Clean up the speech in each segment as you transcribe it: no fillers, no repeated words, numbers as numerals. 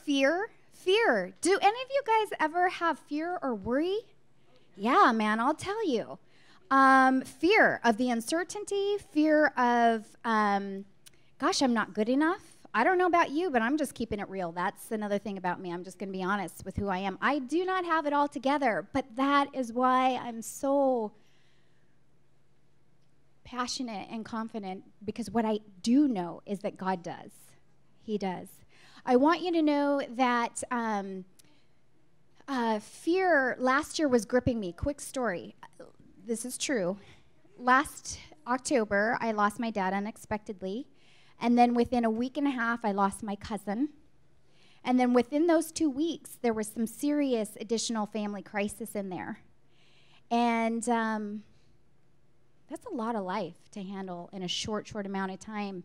fear? Fear. Do any of you guys ever have fear or worry? Yeah, man, I'll tell you. Fear of the uncertainty, fear of, gosh, I'm not good enough. I don't know about you, but I'm just keeping it real. That's another thing about me. I'm just going to be honest with who I am. I do not have it all together, but that is why I'm so passionate and confident, because what I do know is that God does. He does. I want you to know that fear last year was gripping me. Quick story. This is true. Last October, I lost my dad unexpectedly. And then within a week and a half, I lost my cousin. And then within those 2 weeks, there was some serious additional family crisis in there. And that's a lot of life to handle in a short amount of time.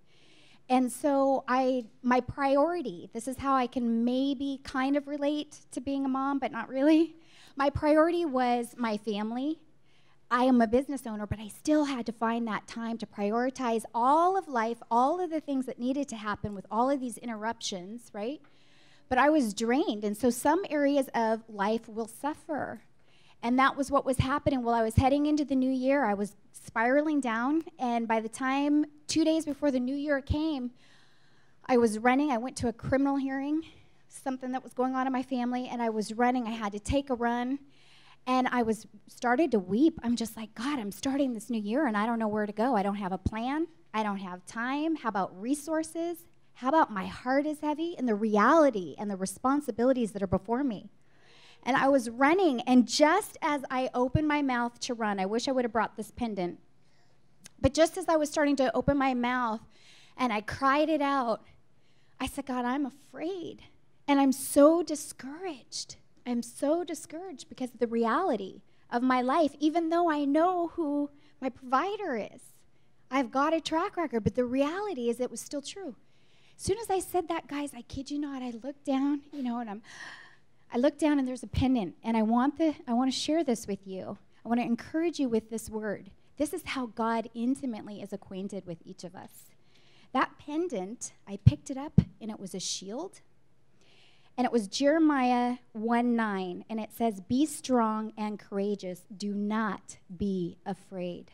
And so my priority, this is how I can maybe kind of relate to being a mom, but not really. My priority was my family. I am a business owner, but I still had to find that time to prioritize all of life, all of the things that needed to happen with all of these interruptions, right? But I was drained, and so some areas of life will suffer. And that was what was happening while I was heading into the new year. I was spiraling down, and by the time 2 days before the new year came, I was running. I went to a criminal hearing, something that was going on in my family, and I was running. I had to take a run. And I started to weep. I'm just like, God, I'm starting this new year, and I don't know where to go. I don't have a plan. I don't have time. How about resources? How about my heart is heavy? And the reality and the responsibilities that are before me. And I was running, and just as I opened my mouth to run, I wish I would have brought this pendant, but just as I was starting to open my mouth and I cried it out, I said, God, I'm afraid, and I'm so discouraged. I'm so discouraged because of the reality of my life, even though I know who my provider is. I've got a track record, but the reality is it was still true. As soon as I said that, guys, I kid you not, I looked down, and I looked down and there's a pendant, and I want to share this with you. I want to encourage you with this word. This is how God intimately is acquainted with each of us. That pendant, I picked it up, and it was a shield. And it was Jeremiah 1:9, and it says, be strong and courageous. Do not be afraid.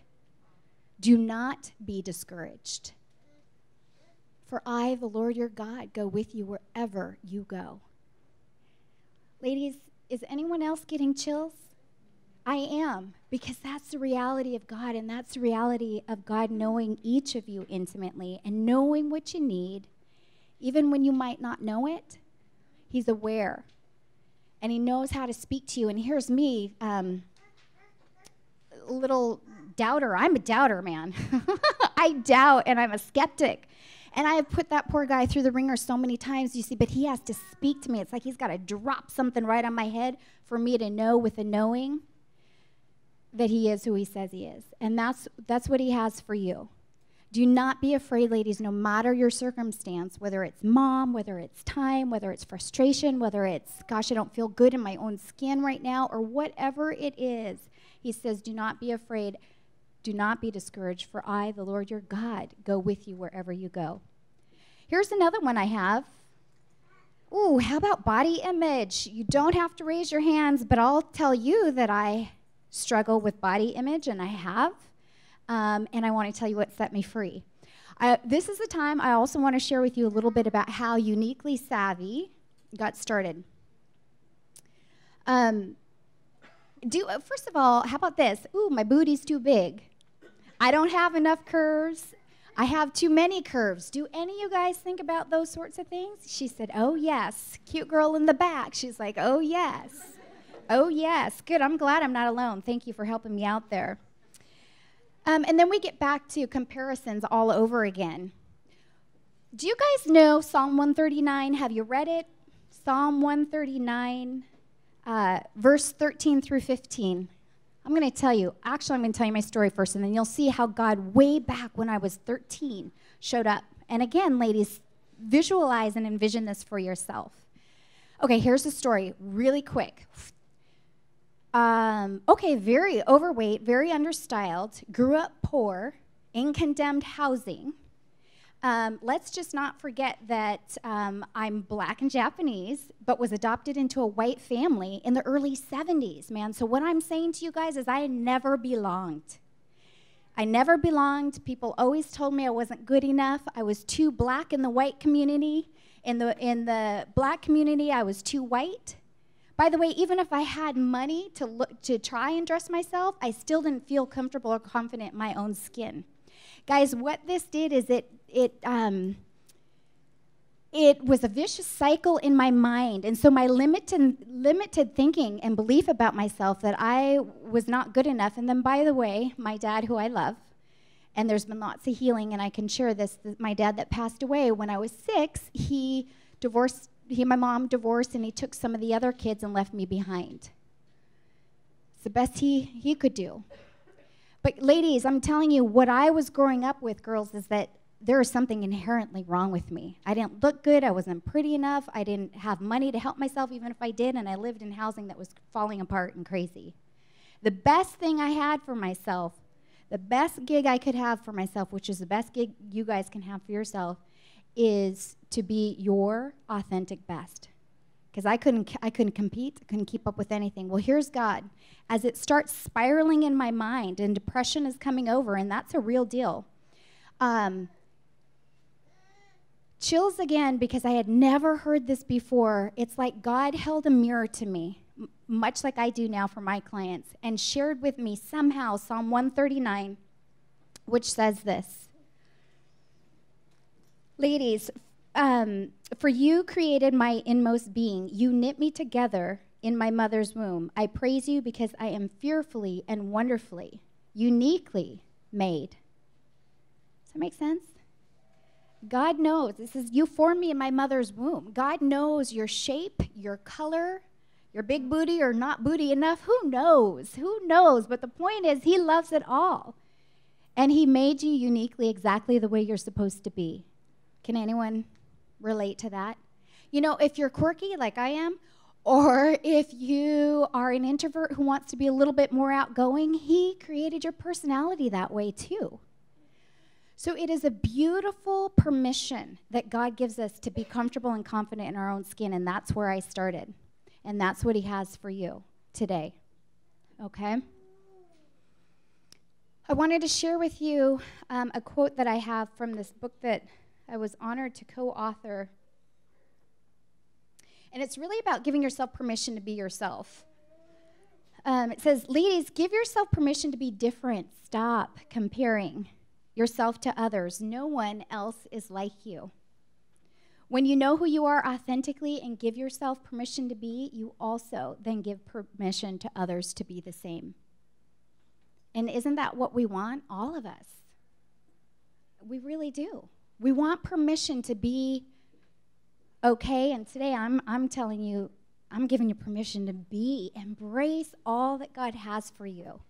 Do not be discouraged. For I, the Lord your God, go with you wherever you go. Ladies, is anyone else getting chills? I am, because that's the reality of God, and that's the reality of God knowing each of you intimately and knowing what you need, even when you might not know it. He's aware, and he knows how to speak to you. And here's me, little doubter. I'm a doubter, man. I doubt, and I'm a skeptic. And I have put that poor guy through the ringer so many times, you see, but he has to speak to me. It's like he's got to drop something right on my head for me to know with a knowing that he is who he says he is. And that's what he has for you. Do not be afraid, ladies, no matter your circumstance, whether it's mom, whether it's time, whether it's frustration, whether it's, gosh, I don't feel good in my own skin right now, or whatever it is. He says, do not be afraid. Do not be discouraged, for I, the Lord your God, go with you wherever you go. Here's another one I have. Ooh, how about body image? You don't have to raise your hands, but I'll tell you that I struggle with body image, and I have. And I want to tell you what set me free. This is the time I also want to share with you a little bit about how Uniquely Savvy got started. First of all, how about this? Ooh, my booty's too big. I don't have enough curves. I have too many curves. Do any of you guys think about those sorts of things? She said, oh, yes. Cute girl in the back. She's like, oh, yes. Oh, yes. Good. I'm glad I'm not alone. Thank you for helping me out there. And then we get back to comparisons all over again. Do you guys know Psalm 139? Have you read it? Psalm 139, verse 13 through 15. I'm going to tell you. Actually, I'm going to tell you my story first, and then you'll see how God, way back when I was 13, showed up. And again, ladies, visualize and envision this for yourself. Okay, here's the story, really quick. Very overweight, very understyled, grew up poor, in condemned housing, Let's just not forget that I'm black and Japanese, but was adopted into a white family in the early 70s, man. So what I'm saying to you guys is I never belonged. I never belonged. People always told me I wasn't good enough. I was too black in the white community. In the black community, I was too white. By the way, even if I had money to try and dress myself, I still didn't feel comfortable or confident in my own skin. Guys, what this did is it was a vicious cycle in my mind. And so my limited thinking and belief about myself that I was not good enough. And then, by the way, my dad, who I love, and there's been lots of healing, and I can share this, my dad that passed away when I was 6, he and my mom divorced, and he took some of the other kids and left me behind. It's the best he could do. But ladies, I'm telling you, what I was growing up with, girls, is that there was something inherently wrong with me. I didn't look good. I wasn't pretty enough. I didn't have money to help myself, even if I did, and I lived in housing that was falling apart and crazy. The best thing I had for myself, the best gig I could have for myself, which is the best gig you guys can have for yourself, is to be your authentic best. Because I couldn't compete, I couldn't keep up with anything. Well, here's God. As it starts spiraling in my mind and depression is coming over, and that's a real deal. Chills again, because I had never heard this before. It's like God held a mirror to me, much like I do now for my clients, and shared with me somehow Psalm 139, which says this. Ladies, for you created my inmost being. You knit me together in my mother's womb. I praise you because I am fearfully and wonderfully, uniquely made. Does that make sense? God knows. This is, you formed me in my mother's womb. God knows your shape, your color, your big booty or not booty enough. Who knows? Who knows? But the point is, he loves it all. And he made you uniquely exactly the way you're supposed to be. Can anyone relate to that? You know, if you're quirky like I am, or if you are an introvert who wants to be a little bit more outgoing, he created your personality that way too. So it is a beautiful permission that God gives us to be comfortable and confident in our own skin, and that's where I started. And that's what he has for you today, okay? I wanted to share with you a quote that I have from this book that I was honored to co-author. And it's really about giving yourself permission to be yourself. It says, ladies, give yourself permission to be different. Stop comparing yourself to others. No one else is like you. When you know who you are authentically and give yourself permission to be, you also then give permission to others to be the same. And isn't that what we want? All of us. We really do. We want permission to be okay, and today I'm telling you, I'm giving you permission to embrace all that God has for you.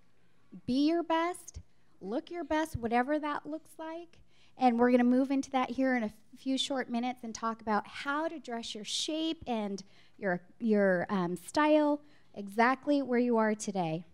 Be your best, look your best, whatever that looks like, and we're going to move into that here in a few short minutes and talk about how to dress your shape and your style exactly where you are today.